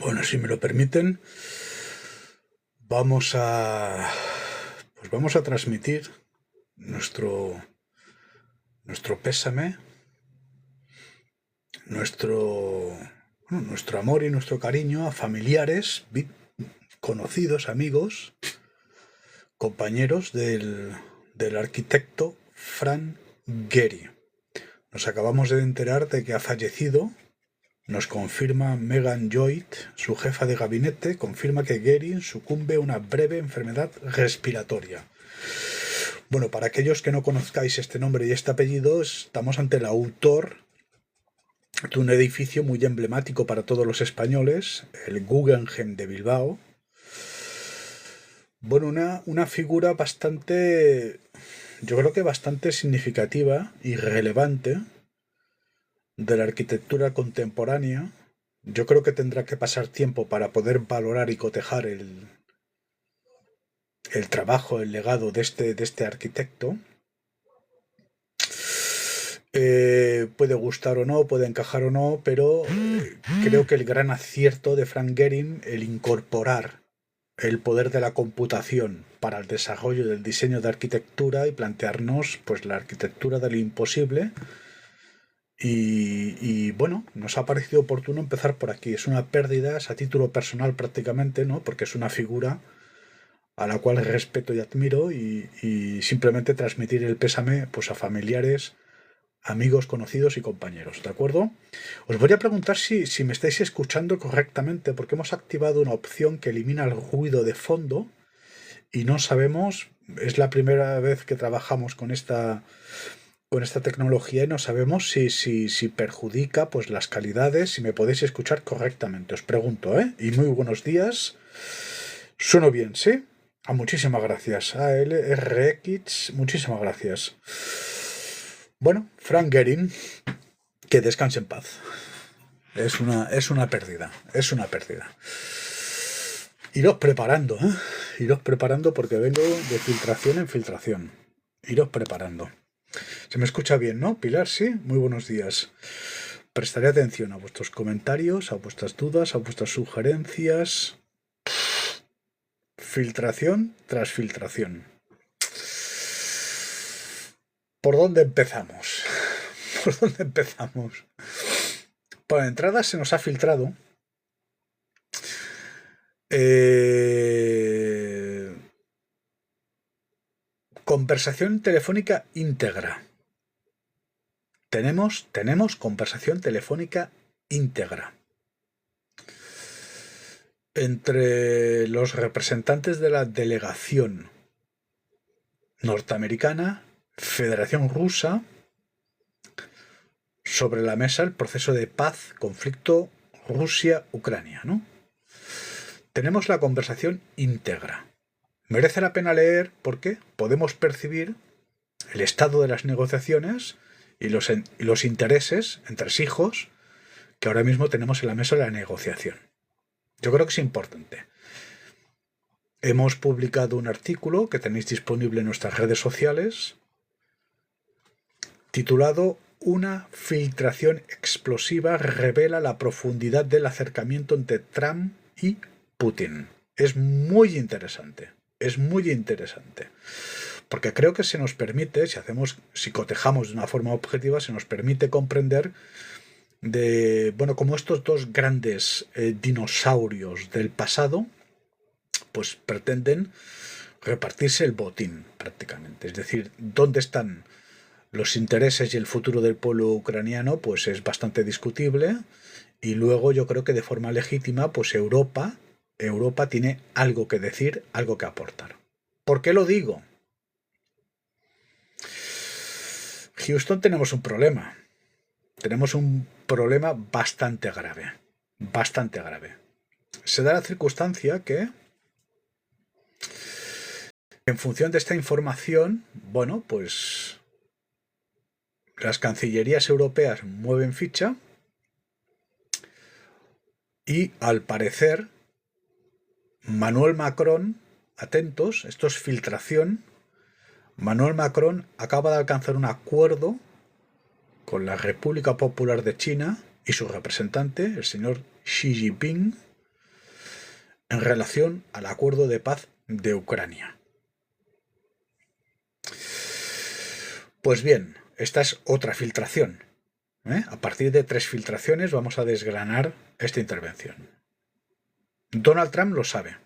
Bueno, si me lo permiten, vamos a, vamos a transmitir nuestro pésame, nuestro amor y nuestro cariño a familiares, conocidos, amigos, compañeros del arquitecto Frank Gehry. Nos acabamos de enterar de que ha fallecido. Nos confirma Megan Lloyd, su jefa de gabinete, confirma que Gehry sucumbe a una breve enfermedad respiratoria. Bueno, para aquellos que no conozcáis este nombre y este apellido, estamos ante el autor de un edificio muy emblemático para todos los españoles, el Guggenheim de Bilbao. Bueno, una figura bastante, yo creo que bastante significativa y relevante de la arquitectura contemporánea. Yo creo que tendrá que pasar tiempo para poder valorar y cotejar el trabajo, el legado de este arquitecto. Puede gustar o no, puede encajar o no, pero creo que el gran acierto de Frank Gehry, el incorporar el poder de la computación para el desarrollo del diseño de arquitectura y plantearnos pues la arquitectura de lo imposible. Y bueno, nos ha parecido oportuno empezar por aquí. Es una pérdida, es a título personal prácticamente, ¿no? Porque es una figura a la cual respeto y admiro, y simplemente transmitir el pésame pues a familiares, amigos, conocidos y compañeros, ¿de acuerdo? Os voy a preguntar si me estáis escuchando correctamente, porque hemos activado una opción que elimina el ruido de fondo y no sabemos, es la primera vez que trabajamos con esta tecnología y no sabemos si perjudica pues las calidades, si me podéis escuchar correctamente. Os pregunto, ¿eh? Y muy buenos días. ¿Sueno bien, sí? Muchísimas gracias. ALRX, muchísimas gracias. Bueno, Frank Gehry, que descanse en paz. Es una pérdida, es una pérdida. Iros preparando, ¿eh? Iros preparando porque vengo de filtración en filtración. Iros preparando. Se me escucha bien, ¿no? Pilar, sí. Muy buenos días. Prestaré atención a vuestros comentarios, a vuestras dudas, a vuestras sugerencias. Filtración tras filtración. ¿Por dónde empezamos? ¿Por dónde empezamos? Por entrada se nos ha filtrado conversación telefónica íntegra. Tenemos conversación telefónica íntegra entre los representantes de la delegación norteamericana, Federación Rusa, sobre la mesa el proceso de paz, conflicto Rusia-Ucrania, ¿no? Tenemos la conversación íntegra. Merece la pena leer porque podemos percibir el estado de las negociaciones y los intereses entresijos que ahora mismo tenemos en la mesa de la negociación. Yo creo que es importante. Hemos publicado un artículo que tenéis disponible en nuestras redes sociales titulado "Una filtración explosiva revela la profundidad del acercamiento entre Trump y Putin". Es muy interesante, porque creo que se nos permite, si cotejamos de una forma objetiva, se nos permite comprender cómo estos dos grandes dinosaurios del pasado pues pretenden repartirse el botín prácticamente. Es decir, ¿dónde están los intereses y el futuro del pueblo ucraniano? Pues es bastante discutible, y luego yo creo que de forma legítima pues Europa tiene algo que decir, algo que aportar. ¿Por qué lo digo? Houston, tenemos un problema bastante grave. Se da la circunstancia que, en función de esta información, bueno, pues las cancillerías europeas mueven ficha y, al parecer, Manuel Macron, atentos, esto es filtración, Manuel Macron acaba de alcanzar un acuerdo con la República Popular de China y su representante, el señor Xi Jinping, en relación al acuerdo de paz de Ucrania. Pues bien, esta es otra filtración. A partir de 3 filtraciones vamos a desgranar esta intervención. Donald Trump lo sabe.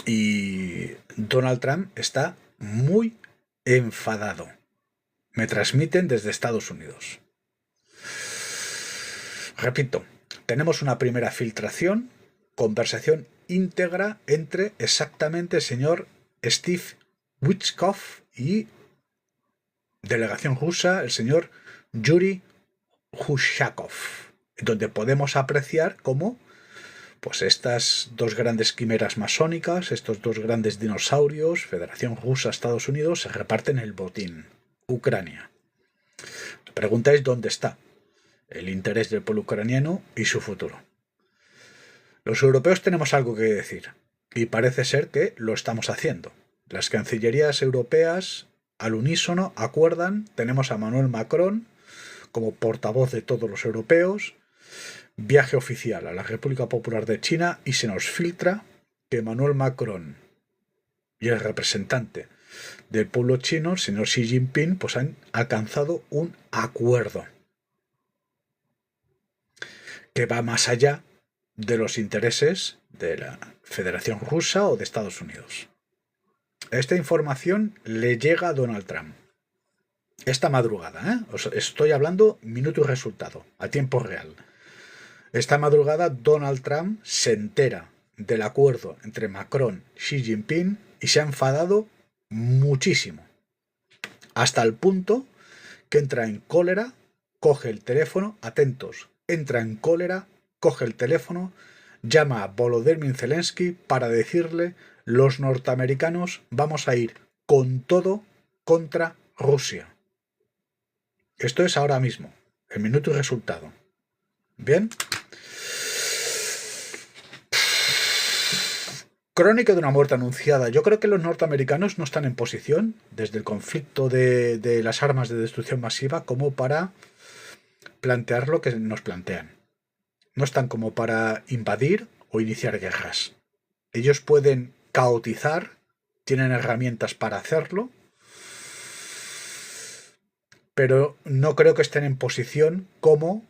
Y Donald Trump está muy enfadado. Me transmiten desde Estados Unidos. Repito, tenemos una primera filtración, conversación íntegra entre exactamente el señor Steve Witkoff y delegación rusa, el señor Yuri Ushakov, donde podemos apreciar cómo pues estas dos grandes quimeras masónicas, estos dos grandes dinosaurios, Federación Rusa, Estados Unidos, se reparten el botín. Ucrania. Te preguntáis dónde está el interés del pueblo ucraniano y su futuro. Los europeos tenemos algo que decir y parece ser que lo estamos haciendo. Las cancillerías europeas al unísono acuerdan, tenemos a Emmanuel Macron como portavoz de todos los europeos, viaje oficial a la República Popular de China y se nos filtra que Emmanuel Macron y el representante del pueblo chino, el señor Xi Jinping, pues han alcanzado un acuerdo que va más allá de los intereses de la Federación Rusa o de Estados Unidos. Esta información le llega a Donald Trump esta madrugada, Os estoy hablando minuto y resultado, a tiempo real. Esta madrugada Donald Trump se entera del acuerdo entre Macron y Xi Jinping y se ha enfadado muchísimo, hasta el punto que entra en cólera, coge el teléfono, atentos, entra en cólera, coge el teléfono, llama a Volodymyr Zelensky para decirle: los norteamericanos vamos a ir con todo contra Rusia. Esto es ahora mismo, el minuto y resultado. Bien. Crónica de una muerte anunciada. Yo creo que los norteamericanos no están en posición, desde el conflicto de las armas de destrucción masiva, como para plantear lo que nos plantean. No están como para invadir o iniciar guerras. Ellos pueden caotizar, tienen herramientas para hacerlo, pero no creo que estén en posición como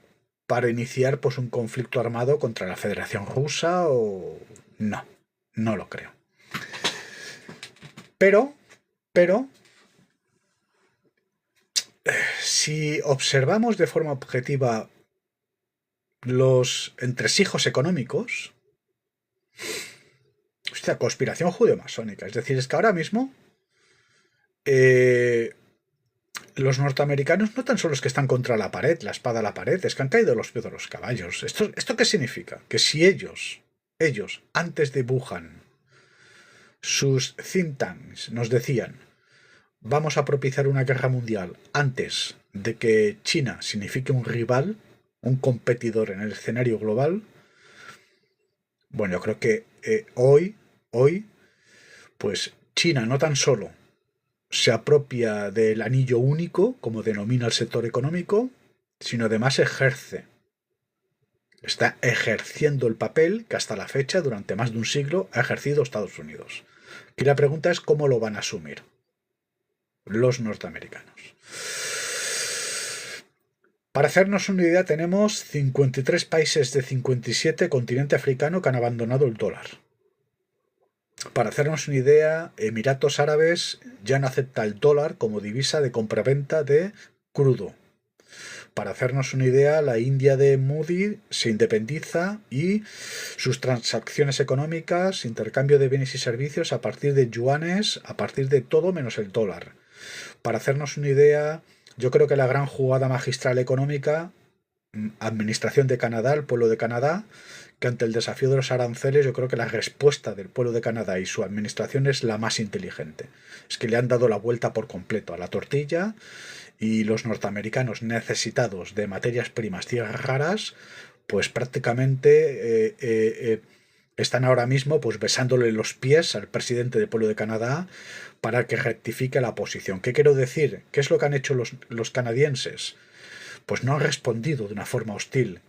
para iniciar pues un conflicto armado contra la Federación Rusa o... No lo creo. Pero, si observamos de forma objetiva los entresijos económicos, hostia, conspiración judeo-masónica. Es decir, es que ahora mismo los norteamericanos no tan solo es que están contra la pared, la espada a la pared, es que han caído los pies de los caballos. ¿Esto qué significa? Que si ellos, antes de Wuhan, sus think tanks nos decían: vamos a propiciar una guerra mundial antes de que China signifique un rival, un competidor en el escenario global. Bueno, yo creo que hoy, pues China no tan solo se apropia del anillo único, como denomina el sector económico, sino además está ejerciendo el papel que hasta la fecha, durante más de un siglo, ha ejercido Estados Unidos. Y la pregunta es cómo lo van a asumir los norteamericanos. Para hacernos una idea, tenemos 53 países de 57 continente africano que han abandonado el dólar. Para hacernos una idea, Emiratos Árabes ya no acepta el dólar como divisa de compraventa de crudo. Para hacernos una idea, la India de Modi se independiza y sus transacciones económicas, intercambio de bienes y servicios a partir de yuanes, a partir de todo menos el dólar. Para hacernos una idea, yo creo que la gran jugada magistral económica, administración de Canadá, el pueblo de Canadá, que ante el desafío de los aranceles, yo creo que la respuesta del pueblo de Canadá y su administración es la más inteligente. Es que le han dado la vuelta por completo a la tortilla, y los norteamericanos, necesitados de materias primas tierras raras, pues prácticamente están ahora mismo pues besándole los pies al presidente del pueblo de Canadá para que rectifique la posición. ¿Qué quiero decir? ¿Qué es lo que han hecho los canadienses? Pues no han respondido de una forma hostil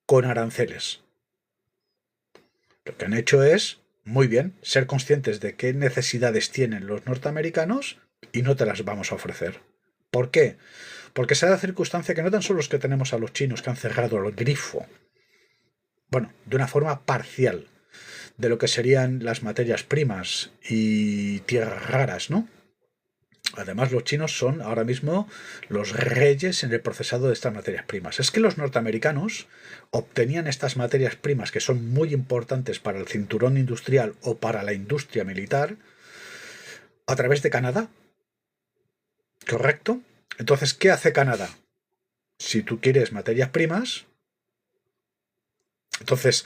con aranceles. Lo que han hecho es, muy bien, ser conscientes de qué necesidades tienen los norteamericanos y no te las vamos a ofrecer. ¿Por qué? Porque se da la circunstancia que no tan solo los que tenemos a los chinos que han cerrado el grifo, bueno, de una forma parcial, de lo que serían las materias primas y tierras raras, ¿no? Además, los chinos son ahora mismo los reyes en el procesado de estas materias primas. Es que los norteamericanos obtenían estas materias primas que son muy importantes para el cinturón industrial o para la industria militar a través de Canadá. ¿Correcto? Entonces, ¿qué hace Canadá? Si tú quieres materias primas, entonces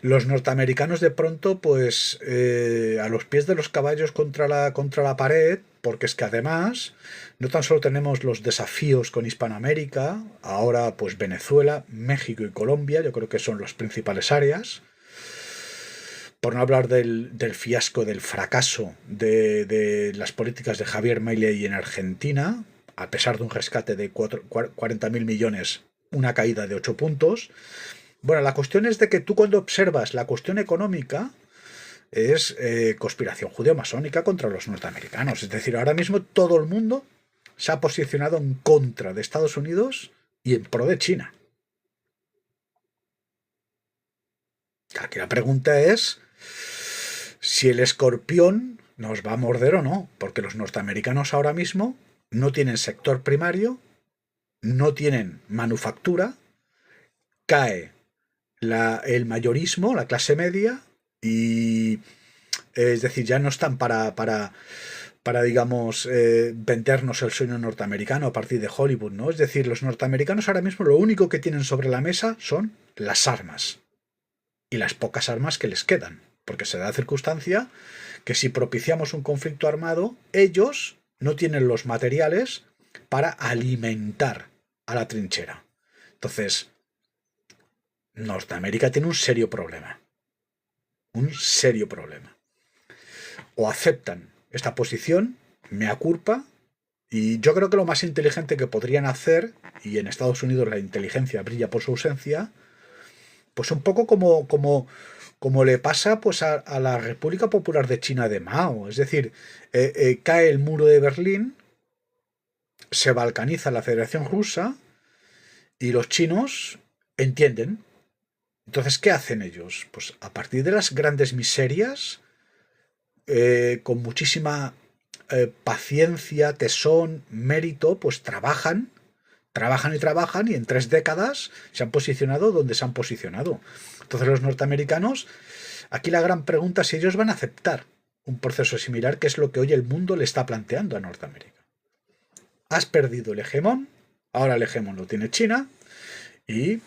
los norteamericanos de pronto, pues a los pies de los caballos contra la pared, porque es que además no tan solo tenemos los desafíos con Hispanoamérica, ahora pues Venezuela, México y Colombia, yo creo que son las principales áreas, por no hablar del fiasco, del fracaso de las políticas de Javier Milei en Argentina, a pesar de un rescate de 40.000 millones, una caída de 8 puntos. Bueno, la cuestión es de que tú cuando observas la cuestión económica es conspiración judeo-masónica contra los norteamericanos. Es decir, ahora mismo todo el mundo se ha posicionado en contra de Estados Unidos y en pro de China. Aquí la pregunta es si el escorpión nos va a morder o no, porque los norteamericanos ahora mismo no tienen sector primario, no tienen manufactura, cae el mayorismo, la clase media, y es decir, ya no están para digamos, vendernos el sueño norteamericano a partir de Hollywood, ¿no? Es decir, los norteamericanos ahora mismo lo único que tienen sobre la mesa son las armas y las pocas armas que les quedan, porque se da la circunstancia que si propiciamos un conflicto armado, ellos no tienen los materiales para alimentar a la trinchera. Entonces, Norteamérica tiene un serio problema. Un serio problema. O aceptan esta posición, mea culpa, y yo creo que lo más inteligente que podrían hacer, y en Estados Unidos la inteligencia brilla por su ausencia, pues un poco como le pasa pues a la República Popular de China de Mao. Es decir, cae el muro de Berlín, se balcaniza la Federación Rusa y los chinos entienden. Entonces, ¿qué hacen ellos? Pues a partir de las grandes miserias, con muchísima paciencia, tesón, mérito, pues trabajan y en 3 décadas se han posicionado donde se han posicionado. Entonces los norteamericanos, aquí la gran pregunta es si ellos van a aceptar un proceso similar, que es lo que hoy el mundo le está planteando a Norteamérica. Has perdido el hegemón, ahora el hegemón lo tiene China, y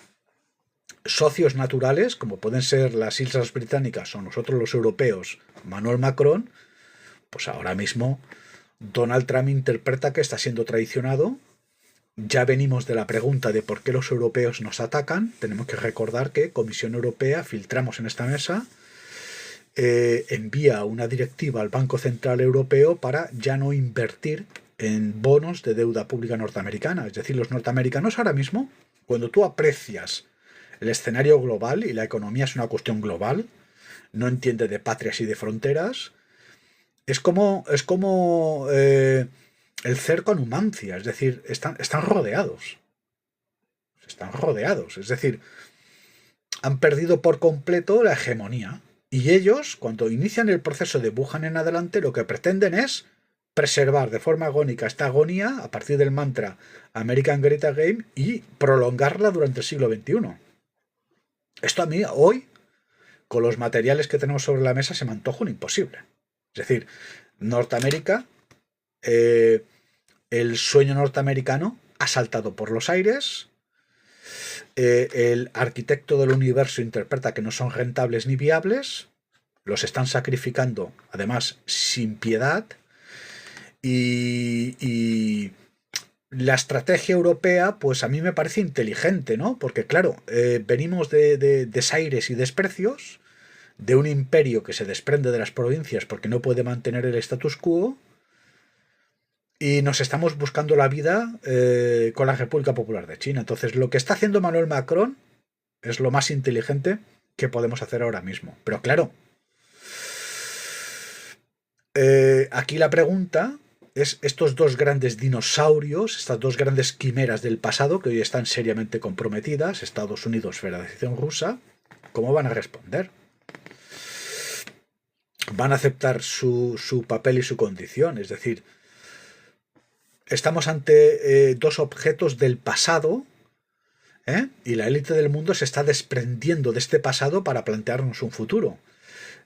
socios naturales, como pueden ser las Islas Británicas o nosotros los europeos, Manuel Macron, pues ahora mismo Donald Trump interpreta que está siendo traicionado. Ya venimos de la pregunta de por qué los europeos nos atacan. Tenemos que recordar que Comisión Europea, filtramos en esta mesa, envía una directiva al Banco Central Europeo para ya no invertir en bonos de deuda pública norteamericana. Es decir, los norteamericanos ahora mismo, cuando tú aprecias el escenario global, y la economía es una cuestión global, no entiende de patrias y de fronteras, es como el cerco a Numancia, es decir, están rodeados. Están rodeados, es decir, han perdido por completo la hegemonía. Y ellos, cuando inician el proceso de Wuhan en adelante, lo que pretenden es preservar de forma agónica esta agonía a partir del mantra American Great Game y prolongarla durante el siglo XXI. Esto a mí, hoy, con los materiales que tenemos sobre la mesa, se me antoja un imposible. Es decir, Norteamérica, el sueño norteamericano ha saltado por los aires, el arquitecto del universo interpreta que no son rentables ni viables, los están sacrificando, además, sin piedad, y la estrategia europea, pues a mí me parece inteligente, ¿no? Porque claro, venimos de desaires y desprecios, de un imperio que se desprende de las provincias porque no puede mantener el status quo, y nos estamos buscando la vida con la República Popular de China. Entonces, lo que está haciendo Manuel Macron Es lo más inteligente que podemos hacer ahora mismo. Pero claro, aquí la pregunta es estos dos grandes dinosaurios, estas dos grandes quimeras del pasado que hoy están seriamente comprometidas, Estados Unidos, Federación Rusa, ¿cómo van a responder? ¿Van a aceptar su papel y su condición? Es decir, estamos ante dos objetos del pasado, y la élite del mundo se está desprendiendo de este pasado para plantearnos un futuro.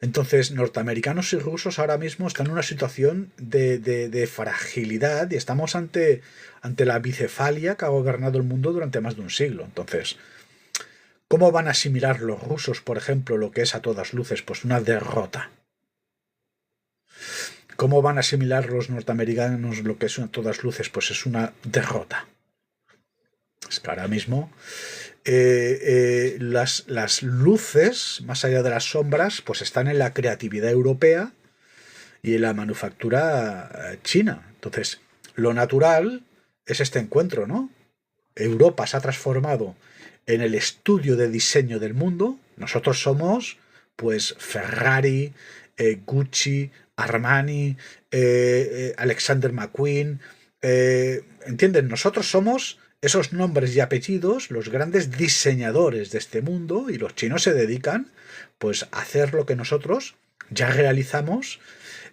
Entonces, norteamericanos y rusos ahora mismo están en una situación de fragilidad y estamos ante la bicefalia que ha gobernado el mundo durante más de un siglo. Entonces, ¿cómo van a asimilar los rusos, por ejemplo, lo que es a todas luces? Pues una derrota. ¿Cómo van a asimilar los norteamericanos lo que es a todas luces? Pues es una derrota. Es que ahora mismo las luces, más allá de las sombras, pues están en la creatividad europea y en la manufactura china. Entonces, lo natural es este encuentro, ¿no? Europa se ha transformado en el estudio de diseño del mundo. Nosotros somos, pues, Ferrari, Gucci, Armani, Alexander McQueen. ¿Entienden? Nosotros somos esos nombres y apellidos, los grandes diseñadores de este mundo, y los chinos se dedican, pues, a hacer lo que nosotros ya realizamos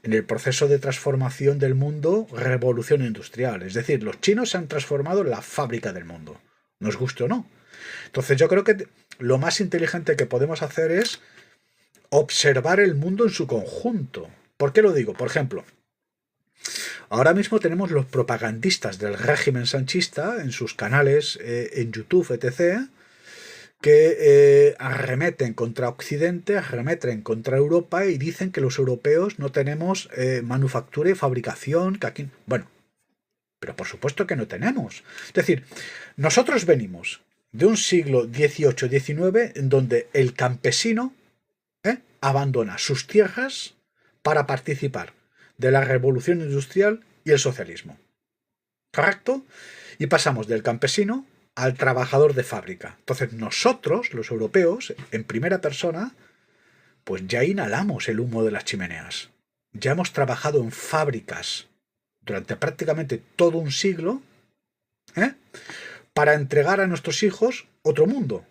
en el proceso de transformación del mundo, revolución industrial. Es decir, los chinos se han transformado en la fábrica del mundo, nos guste o no. Entonces yo creo que lo más inteligente que podemos hacer es observar el mundo en su conjunto. ¿Por qué lo digo? Por ejemplo, ahora mismo tenemos los propagandistas del régimen sanchista en sus canales, en YouTube, etc., que arremeten contra Occidente, arremeten contra Europa y dicen que los europeos no tenemos manufactura y fabricación, que aquí... Bueno, pero por supuesto que no tenemos. Es decir, nosotros venimos de un siglo XVIII-XIX en donde el campesino abandona sus tierras para participar de la revolución industrial y el socialismo. ¿Correcto? Y pasamos del campesino al trabajador de fábrica. Entonces nosotros, los europeos, en primera persona, pues ya inhalamos el humo de las chimeneas. Ya hemos trabajado en fábricas durante prácticamente todo un siglo, para entregar a nuestros hijos otro mundo.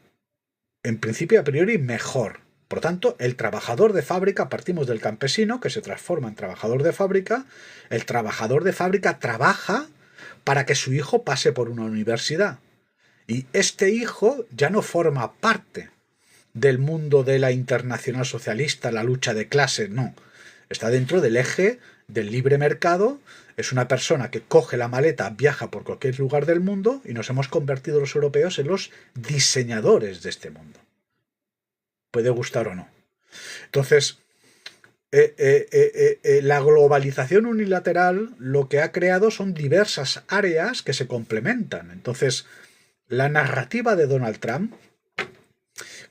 En principio, a priori, mejor. Por tanto, el trabajador de fábrica, partimos del campesino, que se transforma en trabajador de fábrica. El trabajador de fábrica trabaja para que su hijo pase por una universidad. Y este hijo ya no forma parte del mundo de la internacional socialista, la lucha de clases, no. Está dentro del eje del libre mercado, es una persona que coge la maleta, viaja por cualquier lugar del mundo y nos hemos convertido los europeos en los diseñadores de este mundo. Puede gustar o no. Entonces, la globalización unilateral lo que ha creado son diversas áreas que se complementan. Entonces, la narrativa de Donald Trump,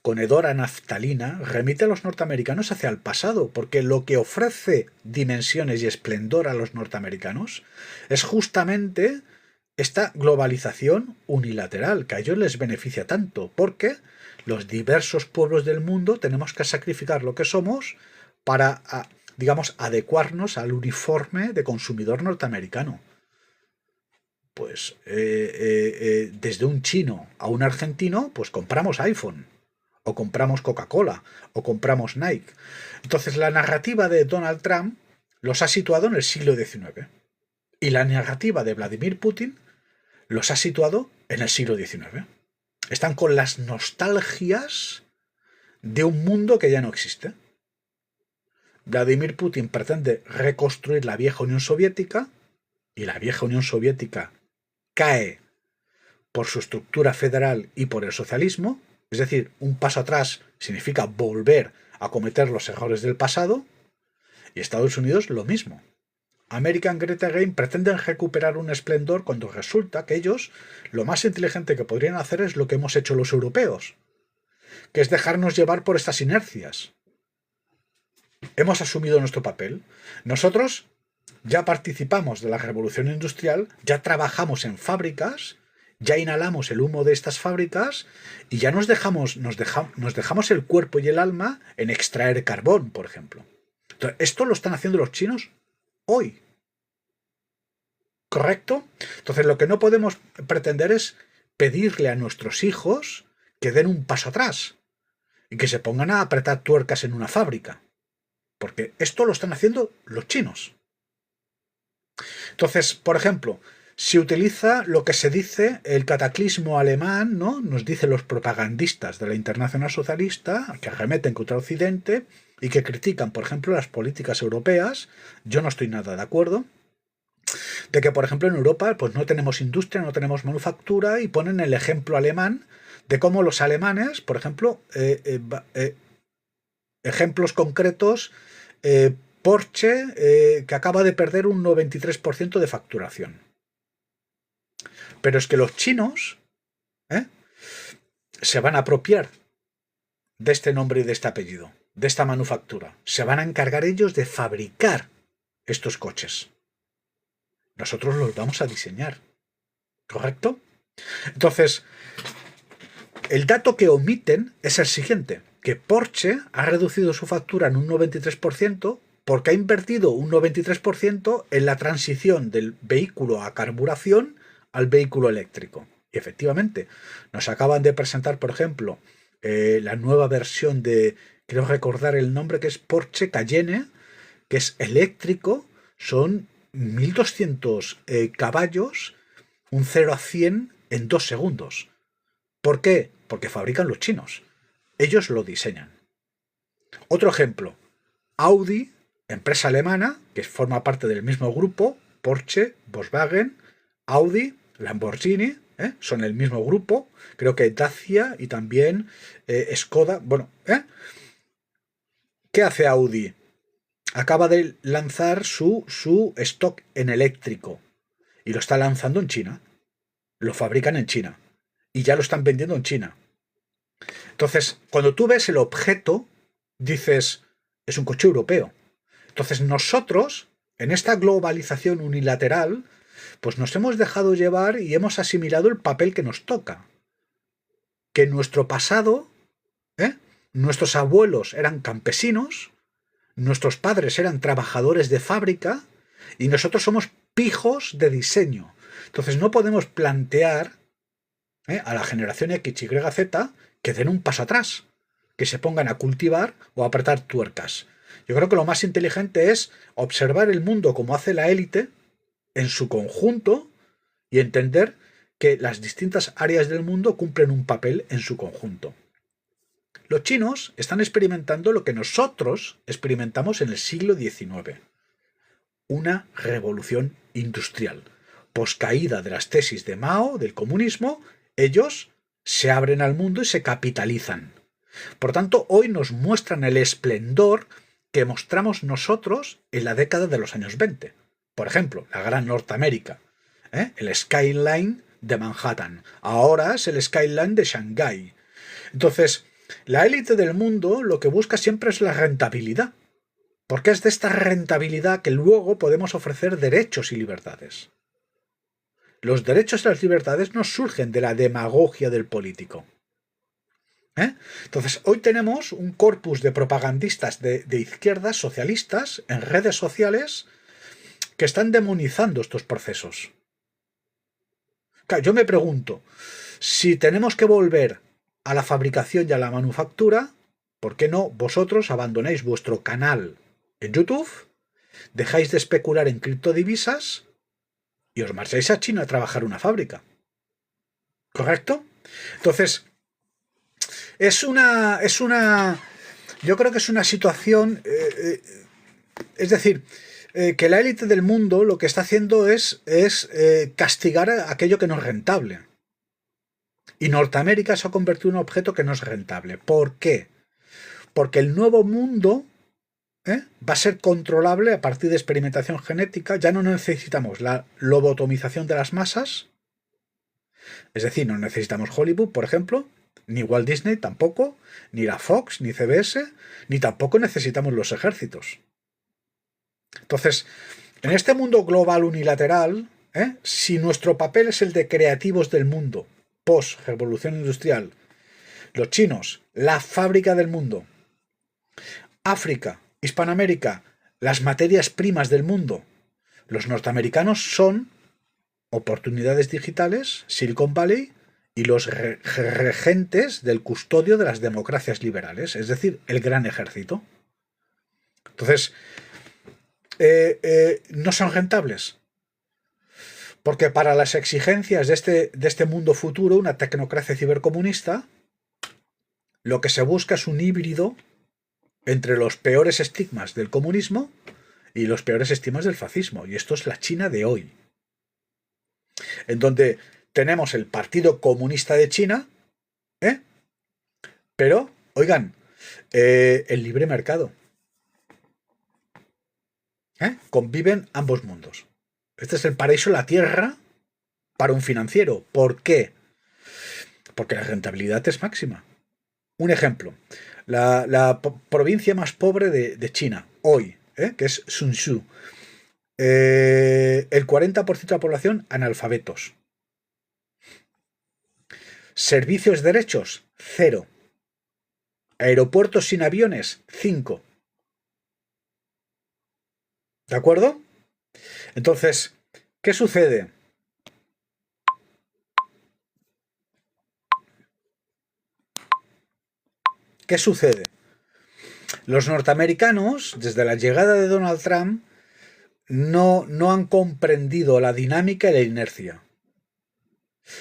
con hedor a naftalina, remite a los norteamericanos hacia el pasado, porque lo que ofrece dimensiones y esplendor a los norteamericanos es justamente esta globalización unilateral, que a ellos les beneficia tanto, porque los diversos pueblos del mundo tenemos que sacrificar lo que somos para, digamos, adecuarnos al uniforme de consumidor norteamericano. Pues desde un chino a un argentino, pues compramos iPhone, o compramos Coca-Cola, o compramos Nike. Entonces la narrativa de Donald Trump los ha situado en el siglo XIX. Y la narrativa de Vladimir Putin los ha situado en el siglo XIX. Están con las nostalgias de un mundo que ya no existe. Vladimir Putin pretende reconstruir la vieja Unión Soviética, y la vieja Unión Soviética cae por su estructura federal y por el socialismo. Es decir, un paso atrás significa volver a cometer los errores del pasado, y Estados Unidos lo mismo. American Great Again pretenden recuperar un esplendor cuando resulta que ellos lo más inteligente que podrían hacer es lo que hemos hecho los europeos, que es dejarnos llevar por estas inercias. Hemos asumido nuestro papel. Nosotros ya participamos de la revolución industrial, ya trabajamos en fábricas ya inhalamos el humo de estas fábricas y ya nos dejamos el cuerpo y el alma en extraer carbón, por ejemplo. Entonces, esto lo están haciendo los chinos hoy. ¿Correcto? Entonces, lo que no podemos pretender es pedirle a nuestros hijos que den un paso atrás y que se pongan a apretar tuercas en una fábrica. Porque esto lo están haciendo los chinos. Entonces, por ejemplo, se utiliza lo que se dice el cataclismo alemán, ¿no? Nos dicen los propagandistas de la Internacional Socialista, que arremeten contra Occidente y que critican, por ejemplo, las políticas europeas. Yo no estoy nada de acuerdo. De que, por ejemplo, en Europa pues no tenemos industria, no tenemos manufactura, y ponen el ejemplo alemán de cómo los alemanes, por ejemplo, ejemplos concretos, Porsche, que acaba de perder un 93% de facturación. Pero es que los chinos se van a apropiar de este nombre y de este apellido, de esta manufactura. Se van a encargar ellos de fabricar estos coches. Nosotros los vamos a diseñar. ¿Correcto? Entonces, el dato que omiten es el siguiente, que Porsche ha reducido su factura en un 93% porque ha invertido un 93% en la transición del vehículo a carburación al vehículo eléctrico. Y efectivamente, nos acaban de presentar, por ejemplo, la nueva versión de, creo recordar el nombre, que es Porsche Cayenne, que es eléctrico, son 1200 caballos, un 0 a 100 en 2 segundos. ¿Por qué? Porque fabrican los chinos. Ellos lo diseñan. Otro ejemplo, Audi, empresa alemana, que forma parte del mismo grupo, Porsche, Volkswagen, Audi, Lamborghini, son el mismo grupo, creo que Dacia y también Skoda. Bueno, ¿qué hace Audi? Acaba de lanzar su stock en eléctrico y lo está lanzando en China. Lo fabrican en China y ya lo están vendiendo en China. Entonces, cuando tú ves el objeto, dices, es un coche europeo. Entonces nosotros, en esta globalización unilateral, pues nos hemos dejado llevar y hemos asimilado el papel que nos toca. Que en nuestro pasado, nuestros abuelos eran campesinos, nuestros padres eran trabajadores de fábrica y nosotros somos pijos de diseño. Entonces no podemos plantear a la generación X, Y, Z que den un paso atrás, que se pongan a cultivar o a apretar tuercas. Yo creo que lo más inteligente es observar el mundo como hace la élite en su conjunto y entender que las distintas áreas del mundo cumplen un papel en su conjunto. Los chinos están experimentando lo que nosotros experimentamos en el siglo XIX. Una revolución industrial. Poscaída de las tesis de Mao, del comunismo, ellos se abren al mundo y se capitalizan. Por tanto, hoy nos muestran el esplendor que mostramos nosotros en la década de los años 20. Por ejemplo, la gran Norteamérica, el skyline de Manhattan. Ahora es el skyline de Shanghái. Entonces, la élite del mundo lo que busca siempre es la rentabilidad, porque es de esta rentabilidad que luego podemos ofrecer derechos y libertades. Los derechos y las libertades no surgen de la demagogia del político. Entonces, hoy tenemos un corpus de propagandistas de izquierdas socialistas en redes sociales que están demonizando estos procesos. Claro, yo me pregunto, si tenemos que volver a la fabricación y a la manufactura, ¿por qué no vosotros abandonáis vuestro canal en YouTube, dejáis de especular en criptodivisas y os marcháis a China a trabajar una fábrica? ¿Correcto? Entonces, yo creo que es una situación, es decir, que la élite del mundo lo que está haciendo es castigar aquello que no es rentable. Y Norteamérica se ha convertido en un objeto que no es rentable. ¿Por qué? Porque el nuevo mundo va a ser controlable a partir de experimentación genética. Ya no necesitamos la lobotomización de las masas. Es decir, no necesitamos Hollywood, por ejemplo, ni Walt Disney tampoco, ni la Fox, ni CBS, ni tampoco necesitamos los ejércitos. Entonces, en este mundo global unilateral, Si nuestro papel es el de creativos del mundo, post-revolución industrial, los chinos, la fábrica del mundo, África, Hispanoamérica, las materias primas del mundo, los norteamericanos son oportunidades digitales, Silicon Valley, y los regentes del custodio de las democracias liberales, es decir, el gran ejército. Entonces, no son rentables, porque para las exigencias de este mundo futuro, una tecnocracia cibercomunista, lo que se busca es un híbrido entre los peores estigmas del comunismo y los peores estigmas del fascismo, y esto es la China de hoy, en donde tenemos el Partido Comunista de China, pero, oigan, el libre mercado. Conviven ambos mundos. Este es el paraíso, la tierra, para un financiero. ¿Por qué? Porque la rentabilidad es máxima. Un ejemplo, la provincia más pobre de China, hoy, que es Suzhou, el 40% de la población analfabetos. Servicios derechos, 0. Aeropuertos sin aviones, 5. ¿De acuerdo? Entonces, ¿qué sucede? ¿Qué sucede? Los norteamericanos, desde la llegada de Donald Trump, no han comprendido la dinámica y la inercia.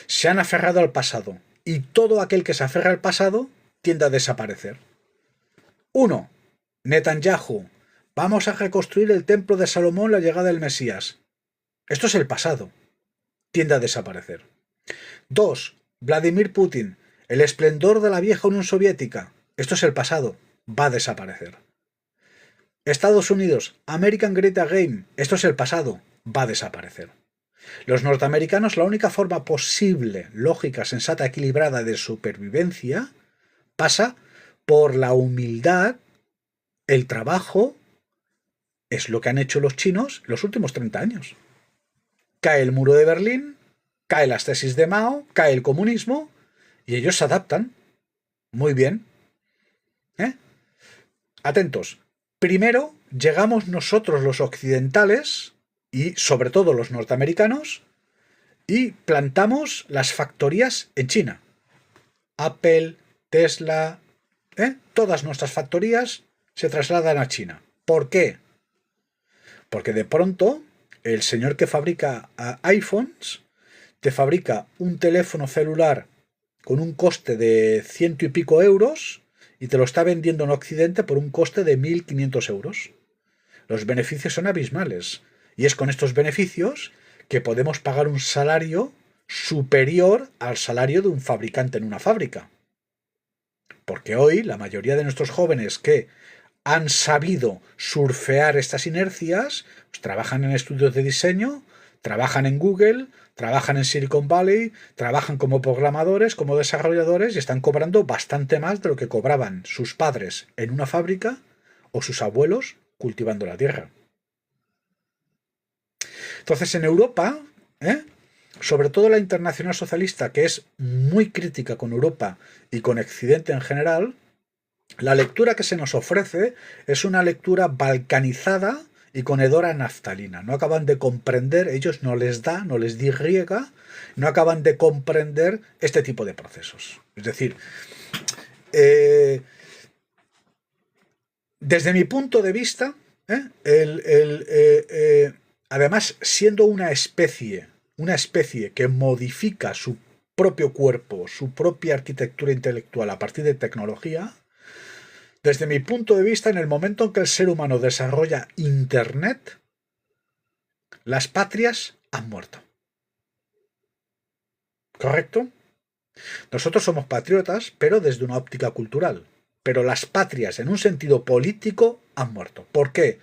Se han aferrado al pasado, y todo aquel que se aferra al pasado tiende a desaparecer. 1. Netanyahu. Vamos a reconstruir el templo de Salomón, la llegada del Mesías. Esto es el pasado. Tiende a desaparecer. 2. Vladimir Putin. El esplendor de la vieja Unión Soviética. Esto es el pasado. Va a desaparecer. Estados Unidos. American Great Again. Esto es el pasado. Va a desaparecer. Los norteamericanos, la única forma posible, lógica, sensata, equilibrada de supervivencia pasa por la humildad, el trabajo. Es lo que han hecho los chinos los últimos 30 años. Cae el muro de Berlín, cae las tesis de Mao, cae el comunismo, y ellos se adaptan. Muy bien. Atentos. Primero llegamos nosotros los occidentales, y sobre todo los norteamericanos, y plantamos las factorías en China. Apple, Tesla, todas nuestras factorías se trasladan a China. ¿Por qué? Porque de pronto el señor que fabrica iPhones te fabrica un teléfono celular con un coste de 100 y pico euros y te lo está vendiendo en Occidente por un coste de 1.500 euros. Los beneficios son abismales, y es con estos beneficios que podemos pagar un salario superior al salario de un fabricante en una fábrica. Porque hoy la mayoría de nuestros jóvenes que han sabido surfear estas inercias, pues trabajan en estudios de diseño, trabajan en Google, trabajan en Silicon Valley, trabajan como programadores, como desarrolladores, y están cobrando bastante más de lo que cobraban sus padres en una fábrica o sus abuelos cultivando la tierra. Entonces, en Europa, sobre todo la Internacional Socialista, que es muy crítica con Europa y con Occidente en general, la lectura que se nos ofrece es una lectura balcanizada y con hedor a naftalina. No acaban de comprender, ellos no les riega, no acaban de comprender este tipo de procesos. Es decir, desde mi punto de vista, además, siendo una especie que modifica su propio cuerpo, su propia arquitectura intelectual a partir de tecnología, desde mi punto de vista, en el momento en que el ser humano desarrolla Internet, las patrias han muerto. ¿Correcto? Nosotros somos patriotas, pero desde una óptica cultural. Pero las patrias, en un sentido político, han muerto. ¿Por qué?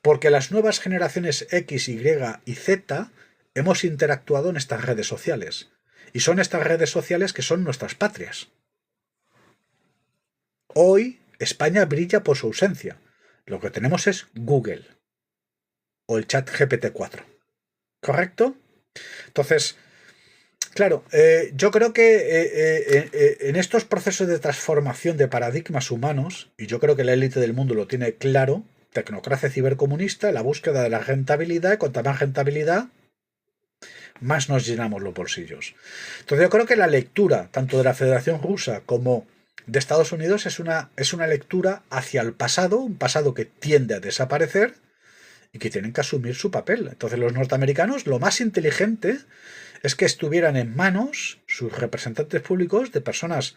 Porque las nuevas generaciones X, Y y Z hemos interactuado en estas redes sociales. Y son estas redes sociales que son nuestras patrias. Hoy España brilla por su ausencia. Lo que tenemos es Google o el chat GPT-4. ¿Correcto? Entonces, claro, yo creo que en estos procesos de transformación de paradigmas humanos, y yo creo que la élite del mundo lo tiene claro, tecnocracia cibercomunista, la búsqueda de la rentabilidad, y cuanta más rentabilidad, más nos llenamos los bolsillos. Entonces yo creo que la lectura, tanto de la Federación Rusa como de Estados Unidos, es una lectura hacia el pasado, un pasado que tiende a desaparecer y que tienen que asumir su papel. Entonces los norteamericanos, lo más inteligente es que estuvieran en manos, sus representantes públicos, de personas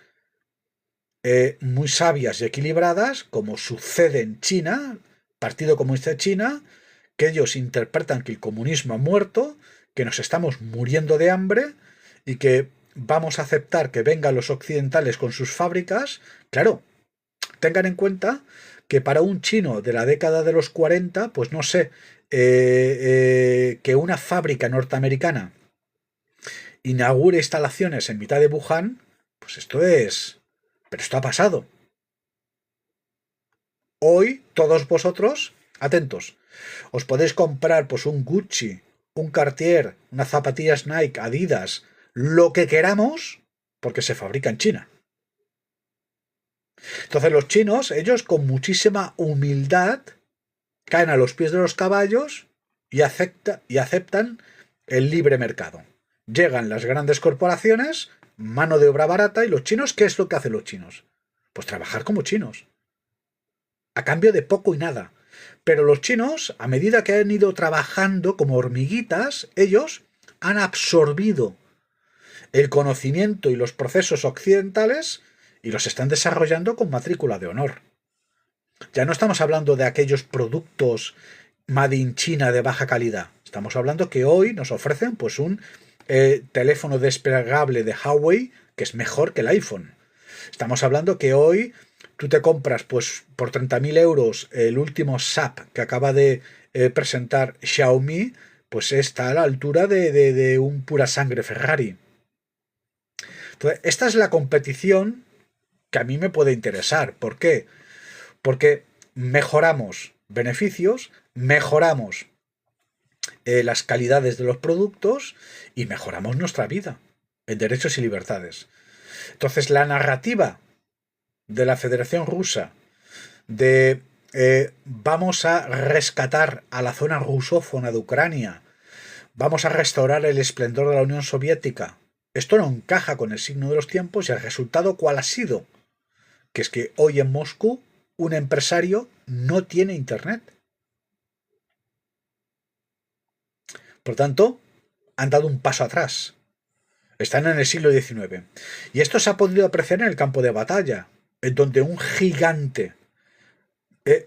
muy sabias y equilibradas, como sucede en China, Partido Comunista de China, que ellos interpretan que el comunismo ha muerto, que nos estamos muriendo de hambre y que vamos a aceptar que vengan los occidentales con sus fábricas. Claro, tengan en cuenta que para un chino de la década de los 40, pues no sé, que una fábrica norteamericana inaugure instalaciones en mitad de Wuhan, pues esto es... Pero esto ha pasado. Hoy, todos vosotros, atentos, os podéis comprar pues un Gucci, un Cartier, unas zapatillas Nike, Adidas, lo que queramos, porque se fabrica en China. Entonces los chinos, ellos con muchísima humildad, caen a los pies de los caballos y aceptan el libre mercado. Llegan las grandes corporaciones, mano de obra barata, y los chinos, ¿qué es lo que hacen los chinos? Pues trabajar como chinos, a cambio de poco y nada. Pero los chinos, a medida que han ido trabajando como hormiguitas, ellos han absorbido el conocimiento y los procesos occidentales y los están desarrollando con matrícula de honor. Ya no estamos hablando de aquellos productos made in China de baja calidad. Estamos hablando que hoy nos ofrecen pues un teléfono desplegable de Huawei que es mejor que el iPhone. Estamos hablando que hoy tú te compras pues por 30.000 euros el último SAP que acaba de presentar Xiaomi, pues está a la altura de un pura sangre Ferrari. Entonces, esta es la competición que a mí me puede interesar. ¿Por qué? Porque mejoramos beneficios, mejoramos las calidades de los productos y mejoramos nuestra vida en derechos y libertades. Entonces, la narrativa de la Federación Rusa de vamos a rescatar a la zona rusófona de Ucrania, vamos a restaurar el esplendor de la Unión Soviética, esto no encaja con el signo de los tiempos. Y el resultado, ¿cuál ha sido? Que es que hoy en Moscú un empresario no tiene internet. Por tanto, han dado un paso atrás. Están en el siglo XIX. Y esto se ha podido apreciar en el campo de batalla, en donde un gigante,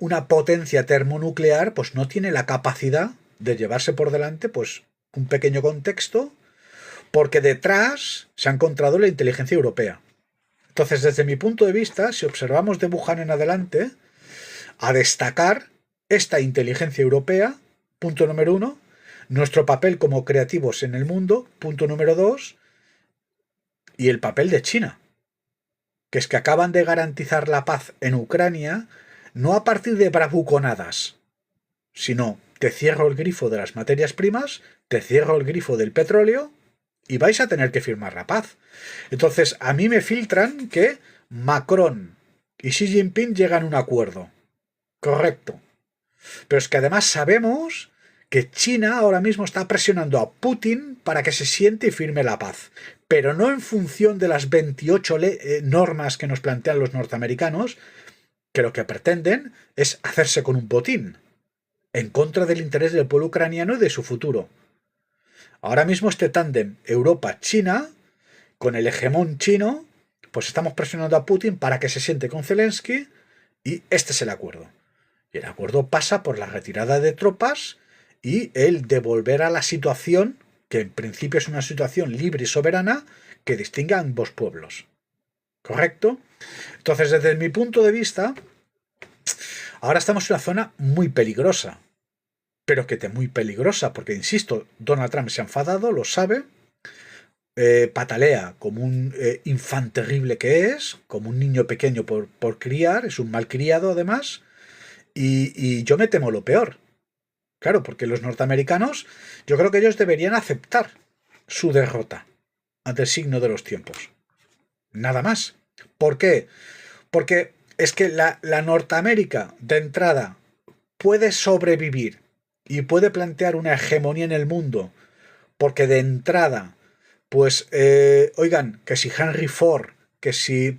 una potencia termonuclear, pues no tiene la capacidad de llevarse por delante pues un pequeño contexto, porque detrás se ha encontrado la inteligencia europea. Entonces, desde mi punto de vista, si observamos de Wuhan en adelante, a destacar esta inteligencia europea, punto número 1, nuestro papel como creativos en el mundo, punto número 2, y el papel de China, que es que acaban de garantizar la paz en Ucrania, no a partir de bravuconadas, sino te cierro el grifo de las materias primas, te cierro el grifo del petróleo, y vais a tener que firmar la paz. Entonces, a mí me filtran que Macron y Xi Jinping llegan a un acuerdo. Correcto. Pero es que además sabemos que China ahora mismo está presionando a Putin para que se siente y firme la paz. Pero no en función de las 28 normas que nos plantean los norteamericanos, que lo que pretenden es hacerse con un botín, en contra del interés del pueblo ucraniano y de su futuro. Ahora mismo este tándem Europa-China, con el hegemón chino, pues estamos presionando a Putin para que se siente con Zelensky, y este es el acuerdo. Y el acuerdo pasa por la retirada de tropas y el devolver a la situación, que en principio es una situación libre y soberana, que distinga a ambos pueblos. ¿Correcto? Entonces, desde mi punto de vista, ahora estamos en una zona muy peligrosa. Pero que muy peligrosa, porque insisto, Donald Trump se ha enfadado, lo sabe, patalea como un infante terrible que es, como un niño pequeño por criar, es un malcriado además, y yo me temo lo peor. Claro, porque los norteamericanos, yo creo que ellos deberían aceptar su derrota ante el signo de los tiempos. Nada más. ¿Por qué? Porque es que la Norteamérica, de entrada, puede sobrevivir y puede plantear una hegemonía en el mundo, porque de entrada, pues, oigan, que si Henry Ford, que si...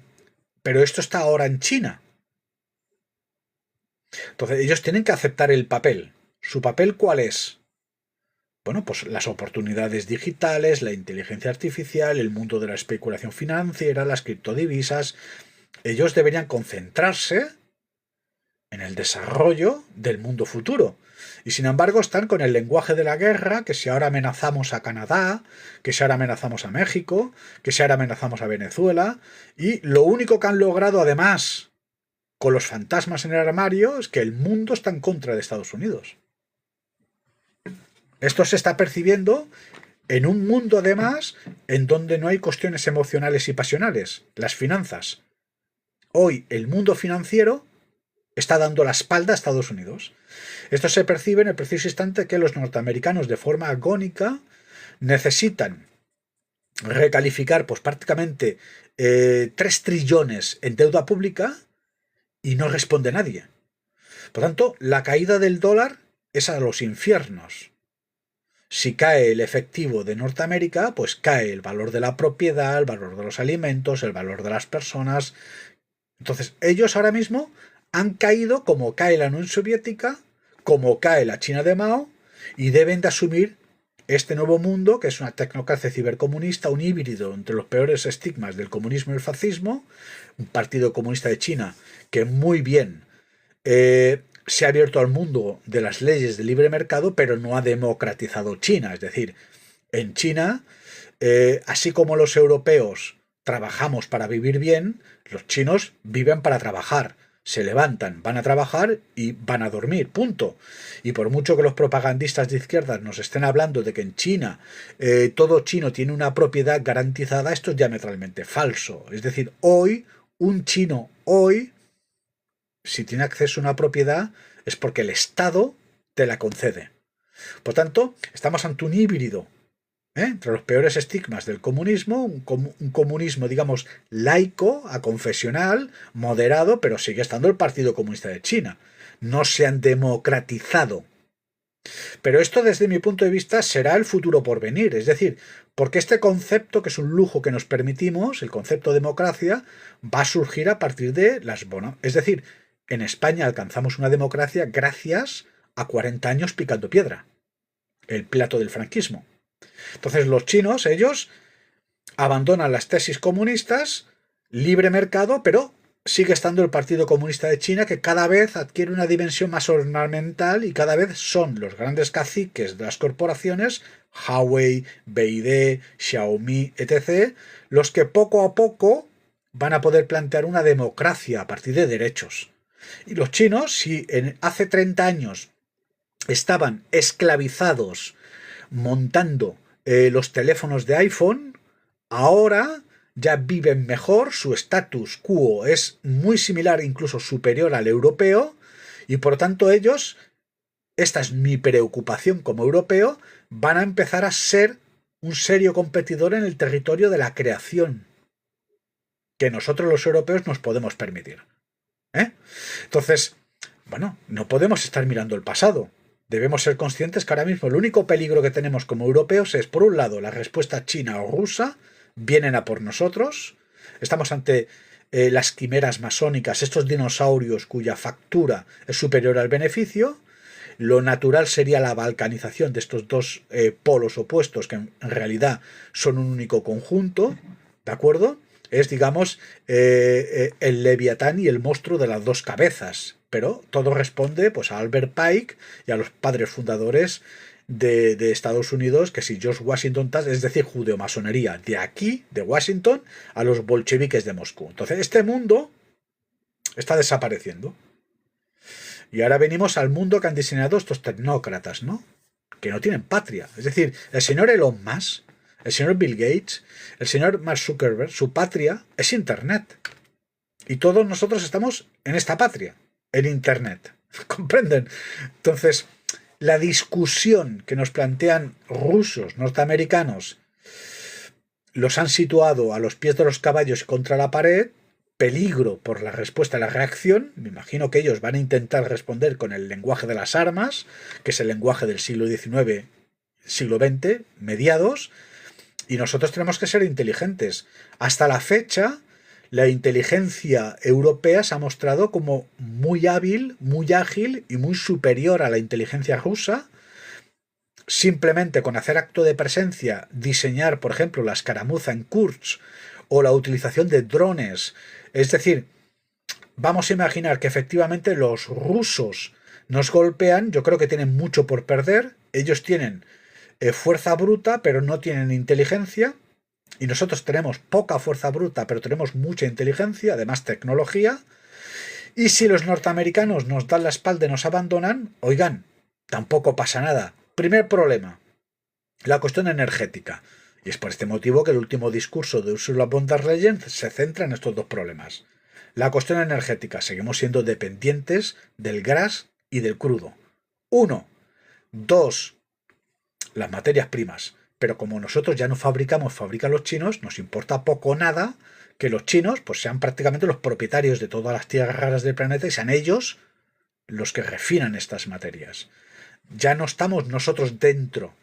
Pero esto está ahora en China. Entonces ellos tienen que aceptar el papel. ¿Su papel cuál es? Bueno, pues las oportunidades digitales, la inteligencia artificial, el mundo de la especulación financiera, las criptodivisas. Ellos deberían concentrarse en el desarrollo del mundo futuro. Y sin embargo están con el lenguaje de la guerra, que si ahora amenazamos a Canadá, que si ahora amenazamos a México, que si ahora amenazamos a Venezuela, y lo único que han logrado además con los fantasmas en el armario es que el mundo está en contra de Estados Unidos. Esto se está percibiendo en un mundo además en donde no hay cuestiones emocionales y pasionales, las finanzas. Hoy el mundo financiero está dando la espalda a Estados Unidos. Esto se percibe en el preciso instante que los norteamericanos de forma agónica necesitan recalificar pues prácticamente 3 trillones en deuda pública y no responde nadie. Por tanto, la caída del dólar es a los infiernos. Si cae el efectivo de Norteamérica, pues cae el valor de la propiedad, el valor de los alimentos, el valor de las personas. Entonces, ellos ahora mismo han caído como cae la Unión Soviética, como cae la China de Mao, y deben de asumir este nuevo mundo, que es una tecnocracia cibercomunista, un híbrido entre los peores estigmas del comunismo y el fascismo, un partido comunista de China que muy bien se ha abierto al mundo de las leyes de libre mercado, pero no ha democratizado China. Es decir, en China, así como los europeos trabajamos para vivir bien, los chinos viven para trabajar. Se levantan, van a trabajar y van a dormir, punto. Y por mucho que los propagandistas de izquierdas nos estén hablando de que en China todo chino tiene una propiedad garantizada, esto es diametralmente falso. Es decir, hoy, un chino hoy, si tiene acceso a una propiedad, es porque el Estado te la concede. Por tanto, estamos ante un híbrido entre los peores estigmas del comunismo, un comunismo, digamos, laico, aconfesional, moderado, pero sigue estando el Partido Comunista de China. No se han democratizado. Pero esto, desde mi punto de vista, será el futuro por venir. Es decir, porque este concepto, que es un lujo que nos permitimos, el concepto de democracia, va a surgir a partir de las bonas. Es decir, en España alcanzamos una democracia gracias a 40 años picando piedra. El plato del franquismo. Entonces los chinos, ellos abandonan las tesis comunistas, libre mercado, pero sigue estando el Partido Comunista de China, que cada vez adquiere una dimensión más ornamental y cada vez son los grandes caciques de las corporaciones, Huawei, BYD, Xiaomi, etc., los que poco a poco van a poder plantear una democracia a partir de derechos. Y los chinos, si hace 30 años estaban esclavizados montando los teléfonos de iPhone, ahora ya viven mejor, su status quo es muy similar, incluso superior al europeo, y por tanto ellos, esta es mi preocupación como europeo, van a empezar a ser un serio competidor en el territorio de la creación, que nosotros los europeos nos podemos permitir. Entonces, bueno, no podemos estar mirando el pasado. Debemos ser conscientes que ahora mismo el único peligro que tenemos como europeos es, por un lado, la respuesta china o rusa, vienen a por nosotros, estamos ante las quimeras masónicas, estos dinosaurios cuya factura es superior al beneficio. Lo natural sería la balcanización de estos dos polos opuestos, que en realidad son un único conjunto, ¿de acuerdo? Es, digamos, el Leviatán y el monstruo de las dos cabezas. Pero todo responde pues a Albert Pike y a los padres fundadores de Estados Unidos, que si George Washington, es decir, judeomasonería, de aquí, de Washington, a los bolcheviques de Moscú. Entonces, este mundo está desapareciendo. Y ahora venimos al mundo que han diseñado estos tecnócratas, ¿no? Que no tienen patria. Es decir, el señor Elon Musk, el señor Bill Gates, el señor Mark Zuckerberg, su patria es Internet. Y todos nosotros estamos en esta patria, en Internet. ¿Comprenden? Entonces, la discusión que nos plantean rusos, norteamericanos los han situado a los pies de los caballos contra la pared, peligro por la respuesta a la reacción. Me imagino que ellos van a intentar responder con el lenguaje de las armas, que es el lenguaje del siglo XIX, siglo XX, mediados, y nosotros tenemos que ser inteligentes. Hasta la fecha, la inteligencia europea se ha mostrado como muy hábil, muy ágil y muy superior a la inteligencia rusa. Simplemente con hacer acto de presencia, diseñar, por ejemplo, la escaramuza en Kursk o la utilización de drones. Es decir, vamos a imaginar que efectivamente los rusos nos golpean. Yo creo que tienen mucho por perder. Ellos tienen fuerza bruta, pero no tienen inteligencia. Y nosotros tenemos poca fuerza bruta, pero tenemos mucha inteligencia, además tecnología. Y si los norteamericanos nos dan la espalda y nos abandonan, oigan, tampoco pasa nada. Primer problema, la cuestión energética. Y es por este motivo que el último discurso de Ursula von der Leyen se centra en estos dos problemas. La cuestión energética, seguimos siendo dependientes del gas y del crudo. 1. 2. Las materias primas. Pero como nosotros ya no fabricamos, fabrican los chinos, nos importa poco o nada que los chinos pues sean prácticamente los propietarios de todas las tierras raras del planeta y sean ellos los que refinan estas materias. Ya no estamos nosotros dentro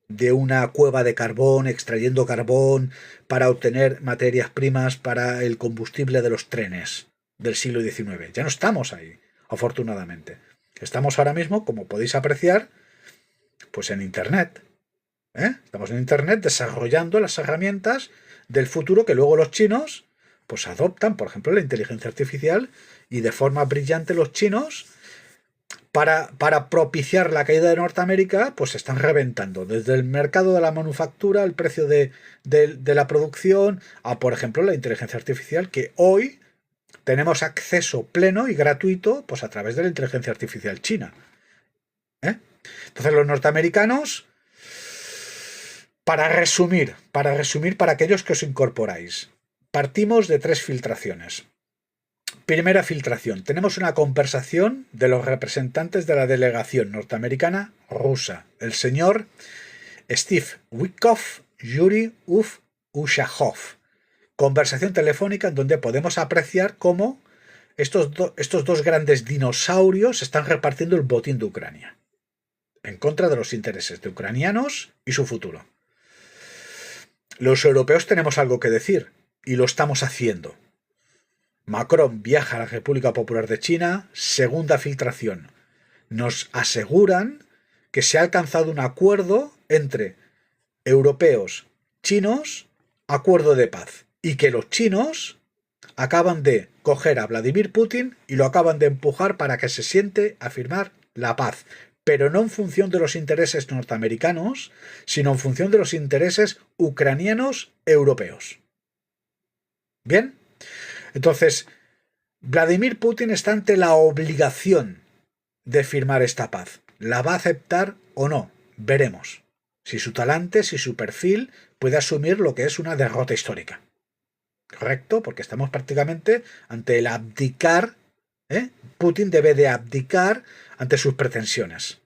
de una cueva de carbón, extrayendo carbón para obtener materias primas para el combustible de los trenes del siglo XIX. Ya no estamos ahí, afortunadamente. Estamos ahora mismo, como podéis apreciar, pues en Internet. Estamos en Internet desarrollando las herramientas del futuro que luego los chinos pues adoptan, por ejemplo, la inteligencia artificial, y de forma brillante los chinos para propiciar la caída de Norteamérica, pues se están reventando desde el mercado de la manufactura, el precio de la producción, a, por ejemplo, la inteligencia artificial, que hoy tenemos acceso pleno y gratuito pues a través de la inteligencia artificial china. Entonces los norteamericanos, para resumir para aquellos que os incorporáis, partimos de 3 filtraciones. Primera filtración. Tenemos una conversación de los representantes de la delegación norteamericana rusa. El señor Steve Witkoff, Yuri Ushakov. Conversación telefónica en donde podemos apreciar cómo estos dos grandes dinosaurios están repartiendo el botín de Ucrania, en contra de los intereses de ucranianos y su futuro. Los europeos tenemos algo que decir, y lo estamos haciendo. Macron viaja a la República Popular de China. Segunda filtración. Nos aseguran que se ha alcanzado un acuerdo entre europeos, chinos, acuerdo de paz, y que los chinos acaban de coger a Vladimir Putin y lo acaban de empujar para que se siente a firmar la paz, pero no en función de los intereses norteamericanos, sino en función de los intereses ucranianos europeos. ¿Bien? Entonces, Vladimir Putin está ante la obligación de firmar esta paz. ¿La va a aceptar o no? Veremos. Si su talante, si su perfil puede asumir lo que es una derrota histórica. ¿Correcto? Porque estamos prácticamente ante el abdicar. Putin debe de abdicar ante sus pretensiones,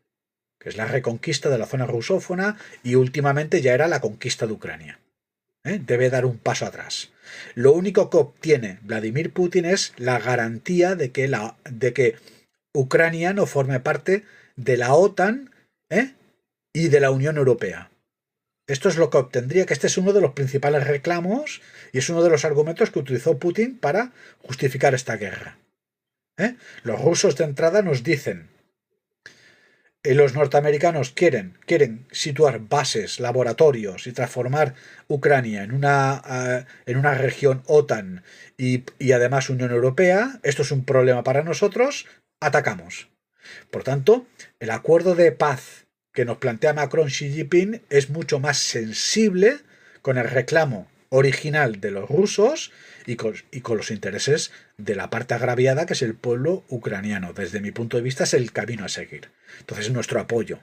que es la reconquista de la zona rusófona y últimamente ya era la conquista de Ucrania. Debe dar un paso atrás. Lo único que obtiene Vladimir Putin es la garantía de que Ucrania no forme parte de la OTAN y de la Unión Europea. Esto es lo que obtendría, que este es uno de los principales reclamos y es uno de los argumentos que utilizó Putin para justificar esta guerra. Los rusos de entrada nos dicen: los norteamericanos quieren situar bases, laboratorios y transformar Ucrania en una región OTAN y además Unión Europea. Esto es un problema para nosotros, atacamos. Por tanto, el acuerdo de paz que nos plantea Macron Xi Jinping es mucho más sensible con el reclamo original de los rusos y con los intereses de la parte agraviada, que es el pueblo ucraniano. Desde mi punto de vista es el camino a seguir. Entonces, nuestro apoyo.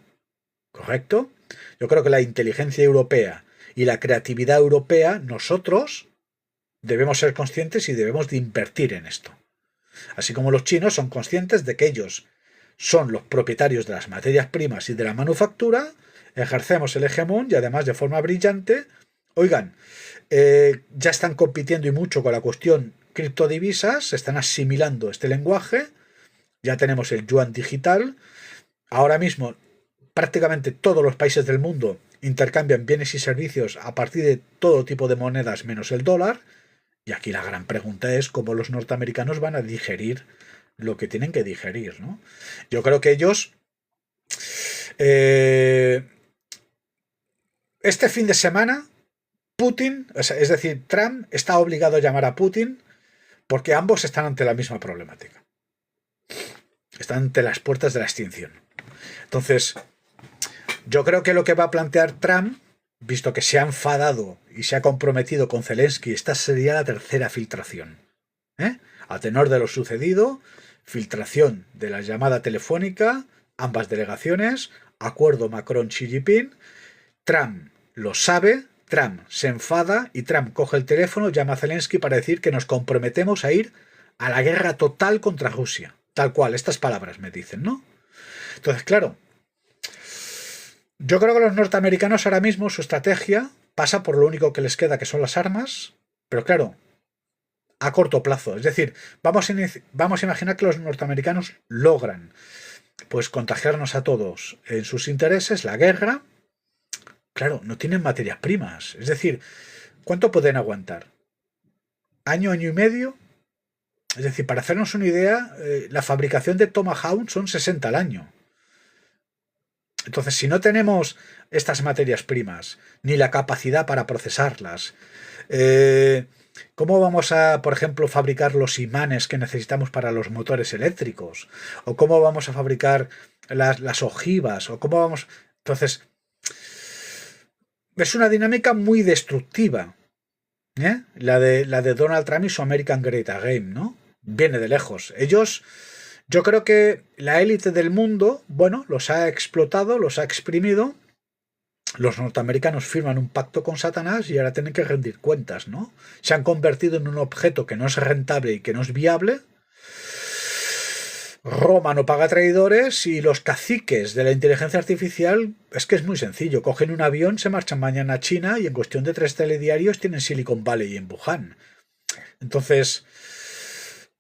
¿Correcto? Yo creo que la inteligencia europea y la creatividad europea, nosotros debemos ser conscientes y debemos de invertir en esto. Así como los chinos son conscientes de que ellos son los propietarios de las materias primas y de la manufactura, ejercemos el hegemón y además de forma brillante oigan, ya están compitiendo y mucho con la cuestión criptodivisas, se están asimilando este lenguaje, ya tenemos el yuan digital, ahora mismo prácticamente todos los países del mundo intercambian bienes y servicios a partir de todo tipo de monedas menos el dólar, y aquí la gran pregunta es cómo los norteamericanos van a digerir lo que tienen que digerir, ¿no? Yo creo que ellos este fin de semana Putin, es decir, Trump está obligado a llamar a Putin porque ambos están ante la misma problemática. Están ante las puertas de la extinción. Entonces, yo creo que lo que va a plantear Trump, visto que se ha enfadado y se ha comprometido con Zelensky, esta sería la tercera filtración. A tenor de lo sucedido, filtración de la llamada telefónica, ambas delegaciones, acuerdo Macron-Xi Jinping, Trump lo sabe, Trump se enfada y Trump coge el teléfono, llama a Zelensky para decir que nos comprometemos a ir a la guerra total contra Rusia. Tal cual, estas palabras me dicen, ¿no? Entonces, claro, yo creo que los norteamericanos ahora mismo su estrategia pasa por lo único que les queda, que son las armas, pero claro, a corto plazo. Es decir, vamos a imaginar que los norteamericanos logran pues contagiarnos a todos en sus intereses, la guerra. Claro, no tienen materias primas. Es decir, ¿cuánto pueden aguantar? ¿Año, año y medio? Es decir, para hacernos una idea, la fabricación de Tomahawk son 60 al año. Entonces, si no tenemos estas materias primas, ni la capacidad para procesarlas, ¿cómo vamos a, por ejemplo, fabricar los imanes que necesitamos para los motores eléctricos? ¿O cómo vamos a fabricar las ojivas? ¿O cómo vamos...? Entonces, es una dinámica muy destructiva, la de Donald Trump y su American Great Game, ¿no? Viene de lejos. Ellos, yo creo que la élite del mundo, bueno, los ha explotado, los ha exprimido. Los norteamericanos firman un pacto con Satanás y ahora tienen que rendir cuentas, ¿no? Se han convertido en un objeto que no es rentable y que no es viable. Roma no paga traidores y los caciques de la inteligencia artificial es que es muy sencillo. Cogen un avión, se marchan mañana a China y en cuestión de 3 telediarios tienen Silicon Valley y en Wuhan. Entonces,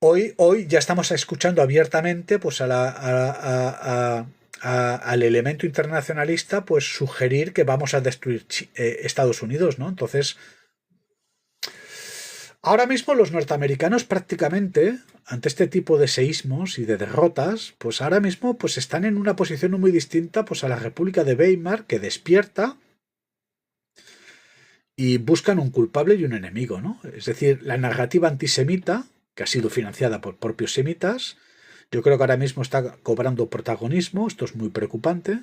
hoy ya estamos escuchando abiertamente pues al elemento internacionalista pues sugerir que vamos a destruir Estados Unidos, ¿no? Entonces, ahora mismo los norteamericanos prácticamente, ante este tipo de seísmos y de derrotas, pues ahora mismo pues están en una posición muy distinta pues a la República de Weimar, que despierta y buscan un culpable y un enemigo, ¿no? Es decir, la narrativa antisemita, que ha sido financiada por propios semitas, yo creo que ahora mismo está cobrando protagonismo, esto es muy preocupante.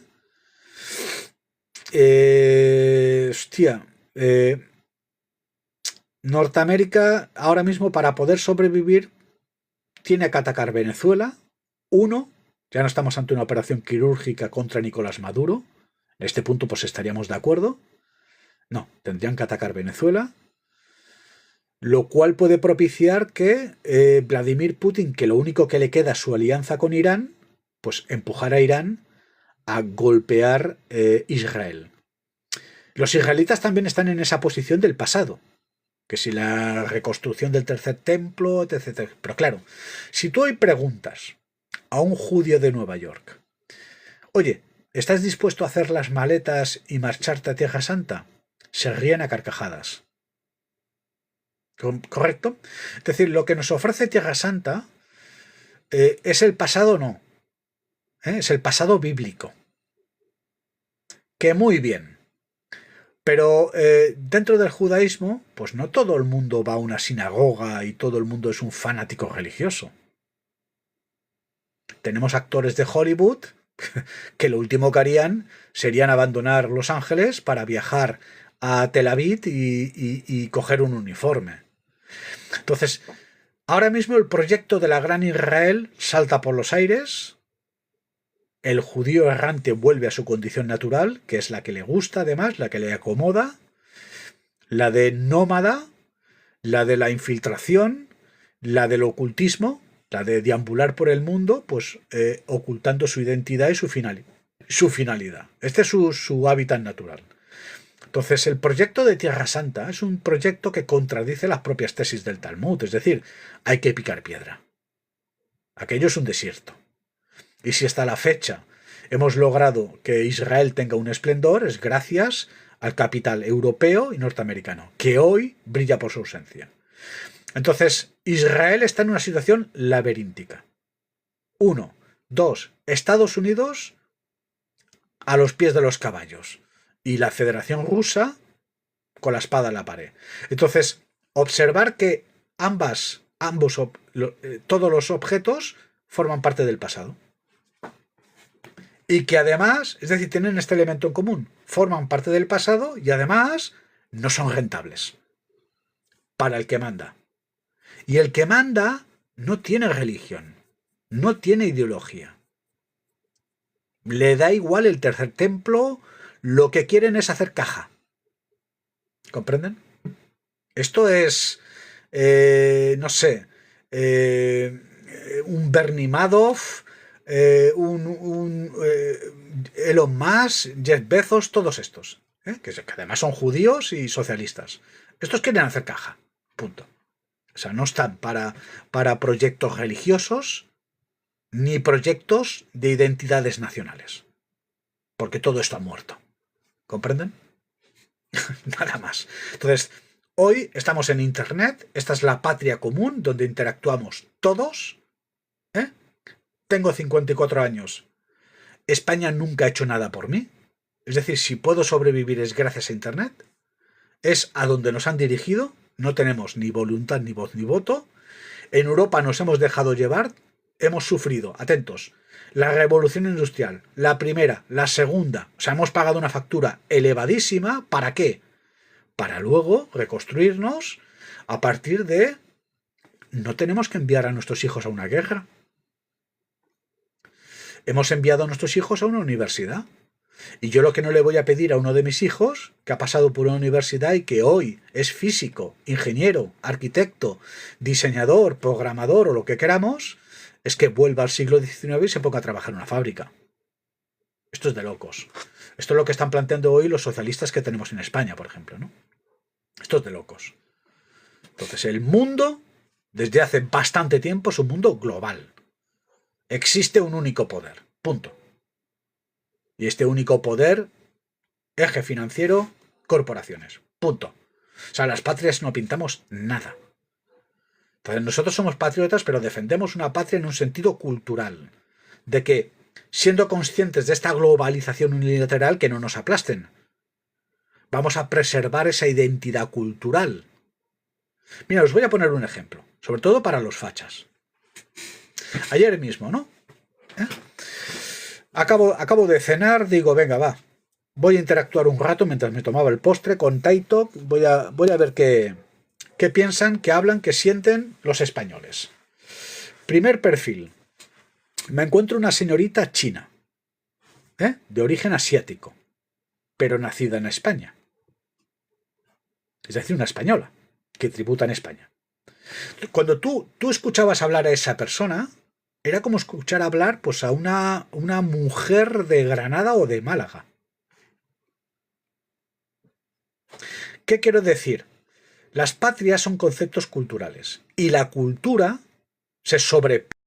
Norteamérica ahora mismo para poder sobrevivir tiene que atacar Venezuela. Ya no estamos ante una operación quirúrgica contra Nicolás Maduro. En este punto pues estaríamos de acuerdo. No, tendrían que atacar Venezuela. Lo cual puede propiciar que Vladimir Putin, que lo único que le queda es su alianza con Irán, pues empujar a Irán a golpear Israel. Los israelitas también están en esa posición del pasado, que si la reconstrucción del tercer templo, etc. Pero claro, si tú hoy preguntas a un judío de Nueva York, oye, ¿estás dispuesto a hacer las maletas y marcharte a Tierra Santa? Se ríen a carcajadas. ¿Correcto? Es decir, lo que nos ofrece Tierra Santa es el pasado, no. Es el pasado bíblico. Que muy bien. Pero dentro del judaísmo, pues no todo el mundo va a una sinagoga y todo el mundo es un fanático religioso. Tenemos actores de Hollywood que lo último que harían serían abandonar Los Ángeles para viajar a Tel Aviv y coger un uniforme. Entonces, ahora mismo el proyecto de la Gran Israel salta por los aires. El judío errante vuelve a su condición natural, que es la que le gusta además, la que le acomoda, la de nómada, la de la infiltración, la del ocultismo, la de deambular por el mundo, pues ocultando su identidad y su finalidad. Este es su hábitat natural. Entonces, el proyecto de Tierra Santa es un proyecto que contradice las propias tesis del Talmud, es decir, hay que picar piedra. Aquello es un desierto. Y si hasta la fecha hemos logrado que Israel tenga un esplendor, es gracias al capital europeo y norteamericano, que hoy brilla por su ausencia. Entonces, Israel está en una situación laberíntica. 1. 2. Estados Unidos a los pies de los caballos y la Federación Rusa con la espada en la pared. Entonces, observar que todos los objetos forman parte del pasado. Y que además, es decir, tienen este elemento en común, forman parte del pasado y además no son rentables para el que manda. Y el que manda no tiene religión, no tiene ideología. Le da igual el tercer templo, lo que quieren es hacer caja. ¿Comprenden? Esto es, no sé, un Bernie Madoff, Elon Musk, Jeff Bezos, todos estos, que además son judíos y socialistas. Estos quieren hacer caja, punto. O sea, no están para proyectos religiosos ni proyectos de identidades nacionales, porque todo esto ha muerto. ¿Comprenden? Nada más. Entonces, hoy estamos en Internet, esta es la patria común donde interactuamos todos. Tengo 54 años. España nunca ha hecho nada por mí. Es decir, si puedo sobrevivir es gracias a Internet. Es a donde nos han dirigido. No tenemos ni voluntad, ni voz, ni voto. En Europa nos hemos dejado llevar. Hemos sufrido, atentos, la revolución industrial, la primera, la segunda. O sea, hemos pagado una factura elevadísima. ¿Para qué? Para luego reconstruirnos a partir de... No tenemos que enviar a nuestros hijos a una guerra. Hemos enviado a nuestros hijos a una universidad. Y yo lo que no le voy a pedir a uno de mis hijos, que ha pasado por una universidad y que hoy es físico, ingeniero, arquitecto, diseñador, programador o lo que queramos, es que vuelva al siglo XIX y se ponga a trabajar en una fábrica. Esto es de locos. Esto es lo que están planteando hoy los socialistas que tenemos en España, por ejemplo, ¿no? Esto es de locos. Entonces, el mundo, desde hace bastante tiempo, es un mundo global. Existe un único poder. Punto. Y este único poder, eje financiero, corporaciones. Punto. O sea, las patrias no pintamos nada. Entonces, nosotros somos patriotas, pero defendemos una patria en un sentido cultural. De que, siendo conscientes de esta globalización unilateral, que no nos aplasten. Vamos a preservar esa identidad cultural. Mira, os voy a poner un ejemplo. Sobre todo para los fachas. Ayer mismo, ¿no? Acabo de cenar, digo, venga, va. Voy a interactuar un rato mientras me tomaba el postre con Taito. Voy a ver qué piensan, qué hablan, qué sienten los españoles. Primer perfil. Me encuentro una señorita china, de origen asiático, pero nacida en España. Es decir, una española, que tributa en España. Cuando tú escuchabas hablar a esa persona, era como escuchar hablar pues, a una mujer de Granada o de Málaga. ¿Qué quiero decir? Las patrias son conceptos culturales y la cultura se sobrepone